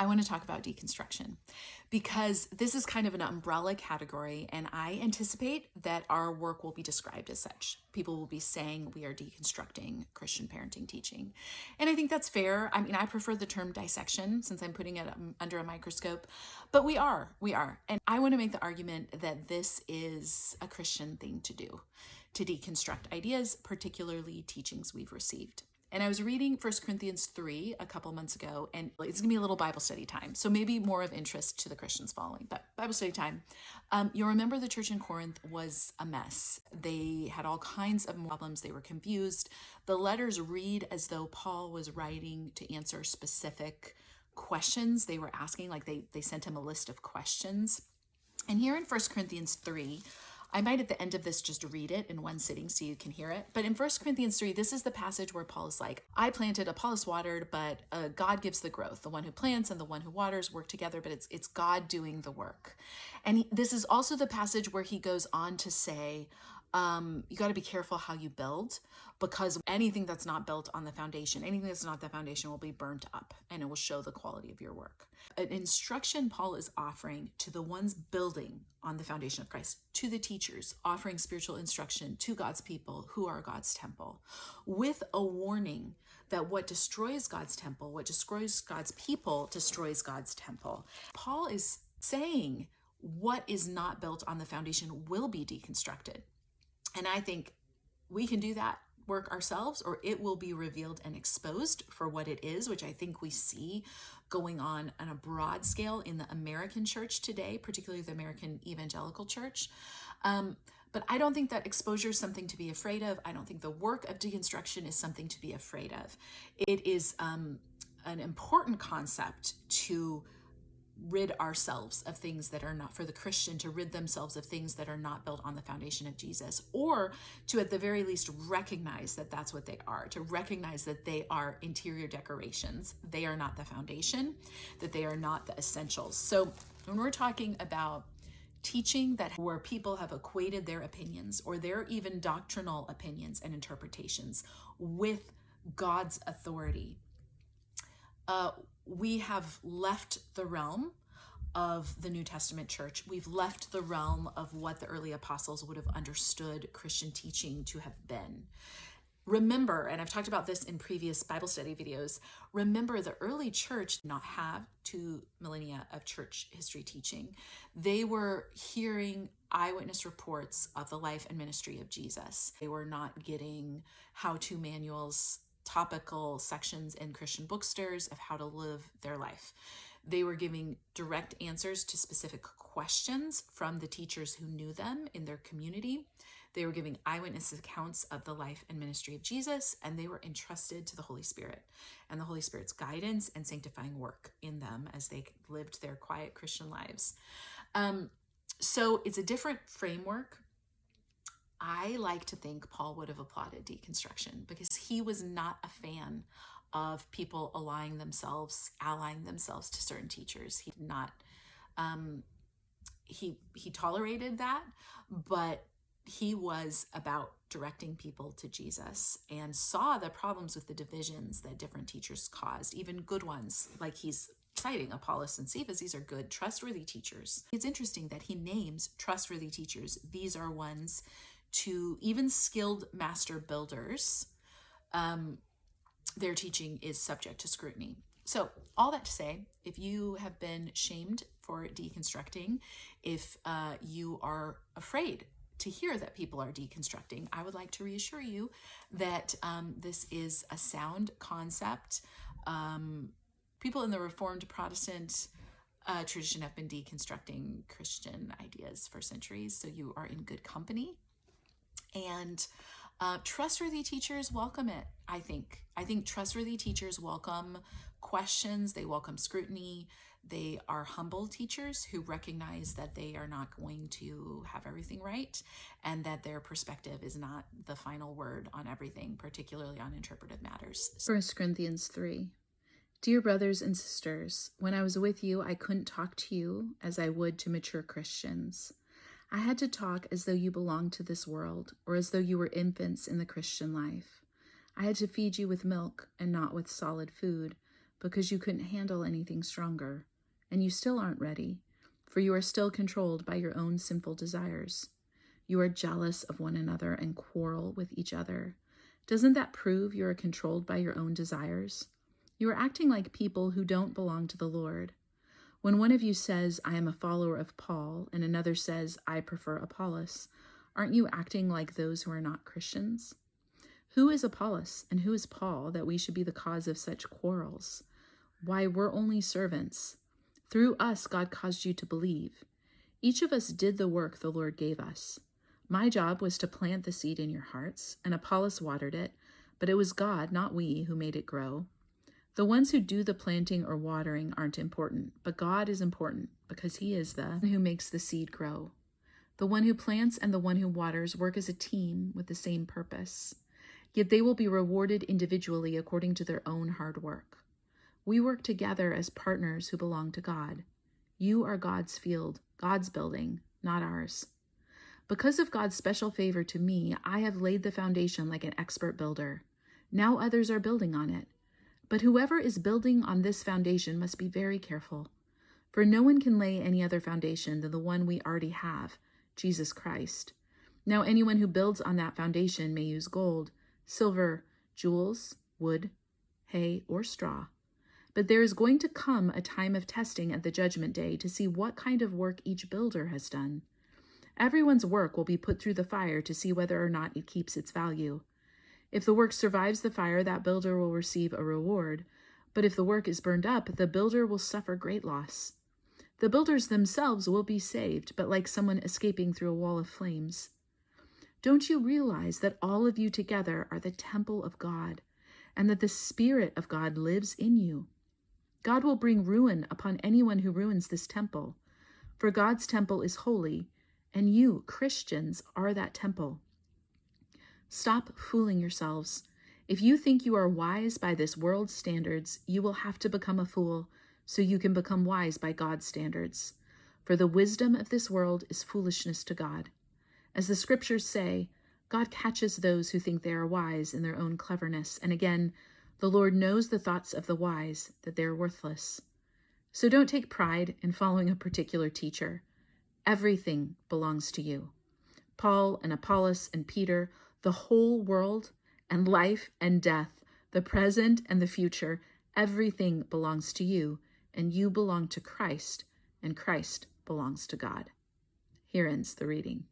I want to talk about deconstruction because this is kind of an umbrella category, and I anticipate that our work will be described as such. People will be saying we are deconstructing Christian parenting teaching. And I think that's fair. I mean, I prefer the term dissection since I'm putting it under a microscope, but we are. And I want to make the argument that this is a Christian thing to do, to deconstruct ideas, particularly teachings we've received. And I was reading 1 Corinthians 3 a couple months ago, and it's going to be a little Bible study time. So maybe more of interest to the Christians following, but Bible study time. You'll remember the church in Corinth was a mess. They had all kinds of problems. They were confused. The letters read as though Paul was writing to answer specific questions they were asking, like they sent him a list of questions. And here in 1 Corinthians 3, I might at the end of this just read it in one sitting so you can hear it. But in 1 Corinthians 3, this is the passage where Paul is like, I planted, Apollos watered, but God gives the growth. The one who plants and the one who waters work together, but it's God doing the work. And this is also the passage where he goes on to say, you got to be careful how you build, because anything that's not built on the foundation, anything that's not the foundation will be burnt up, and it will show the quality of your work. An instruction Paul is offering to the ones building on the foundation of Christ, to the teachers, offering spiritual instruction to God's people who are God's temple, with a warning that what destroys God's temple, what destroys God's people, destroys God's temple. Paul is saying what is not built on the foundation will be deconstructed. And I think we can do that work ourselves, or it will be revealed and exposed for what it is, which I think we see going on a broad scale in the American church today, particularly the American evangelical church. But I don't think that exposure is something to be afraid of. I don't think the work of deconstruction is something to be afraid of. It is an important concept to rid ourselves of things that are not, for the Christian to rid themselves of things that are not built on the foundation of Jesus, or to at the very least recognize that that's what they are, to recognize that they are interior decorations. They are not the foundation, that they are not the essentials. So when we're talking about teaching that where people have equated their opinions or their even doctrinal opinions and interpretations with God's authority, we have left the realm of the New Testament church. We've left the realm of what the early apostles would have understood Christian teaching to have been. Remember, and I've talked about this in previous Bible study videos, remember the early church did not have 2 millennia of church history teaching. They were hearing eyewitness reports of the life and ministry of Jesus. They were not getting how-to manuals, topical sections in Christian bookstores of how to live their life. They were giving direct answers to specific questions from the teachers who knew them in their community. They were giving eyewitness accounts of the life and ministry of Jesus, and they were entrusted to the Holy Spirit and the Holy Spirit's guidance and sanctifying work in them as they lived their quiet Christian lives. So it's a different framework. I like to think Paul would have applauded deconstruction because he was not a fan of people allying themselves to certain teachers. He did not, he tolerated that, but he was about directing people to Jesus and saw the problems with the divisions that different teachers caused, even good ones, like he's citing Apollos and Cephas. These are good, trustworthy teachers. It's interesting that he names trustworthy teachers. These are ones to even skilled master builders. Their teaching is subject to scrutiny. So all that to say, if you have been shamed for deconstructing, if you are afraid to hear that people are deconstructing, I would like to reassure you that this is a sound concept. People in the Reformed Protestant tradition have been deconstructing Christian ideas for centuries, so you are in good company. And trustworthy teachers welcome it, I think. I think trustworthy teachers welcome questions, they welcome scrutiny. They are humble teachers who recognize that they are not going to have everything right and that their perspective is not the final word on everything, particularly on interpretive matters. 1 Corinthians 3. Dear brothers and sisters, when I was with you, I couldn't talk to you as I would to mature Christians. I had to talk as though you belonged to this world, or as though you were infants in the Christian life. I had to feed you with milk and not with solid food, because you couldn't handle anything stronger, and you still aren't ready, for you are still controlled by your own sinful desires. You are jealous of one another and quarrel with each other. Doesn't that prove you are controlled by your own desires? You are acting like people who don't belong to the Lord. When one of you says, I am a follower of Paul, and another says, I prefer Apollos, aren't you acting like those who are not Christians? Who is Apollos and who is Paul that we should be the cause of such quarrels? Why, we're only servants. Through us, God caused you to believe. Each of us did the work the Lord gave us. My job was to plant the seed in your hearts, and Apollos watered it, but it was God, not we, who made it grow. The ones who do the planting or watering aren't important, but God is important because he is the one who makes the seed grow. The one who plants and the one who waters work as a team with the same purpose. Yet they will be rewarded individually according to their own hard work. We work together as partners who belong to God. You are God's field, God's building, not ours. Because of God's special favor to me, I have laid the foundation like an expert builder. Now others are building on it. But whoever is building on this foundation must be very careful. For no one can lay any other foundation than the one we already have, Jesus Christ. Now anyone who builds on that foundation may use gold, silver, jewels, wood, hay, or straw. But there is going to come a time of testing at the judgment day to see what kind of work each builder has done. Everyone's work will be put through the fire to see whether or not it keeps its value. If the work survives the fire, that builder will receive a reward. But if the work is burned up, the builder will suffer great loss. The builders themselves will be saved, but like someone escaping through a wall of flames. Don't you realize that all of you together are the temple of God, and that the Spirit of God lives in you? God will bring ruin upon anyone who ruins this temple, for God's temple is holy, and you, Christians, are that temple. Stop fooling yourselves. If you think you are wise by this world's standards, you will have to become a fool so you can become wise by God's standards. For the wisdom of this world is foolishness to God. As the scriptures say, God catches those who think they are wise in their own cleverness. And again, the Lord knows the thoughts of the wise, that they are worthless. So don't take pride in following a particular teacher. Everything belongs to you. Paul and Apollos and Peter, the whole world and life and death, the present and the future, everything belongs to you, and you belong to Christ, and Christ belongs to God. Here ends the reading.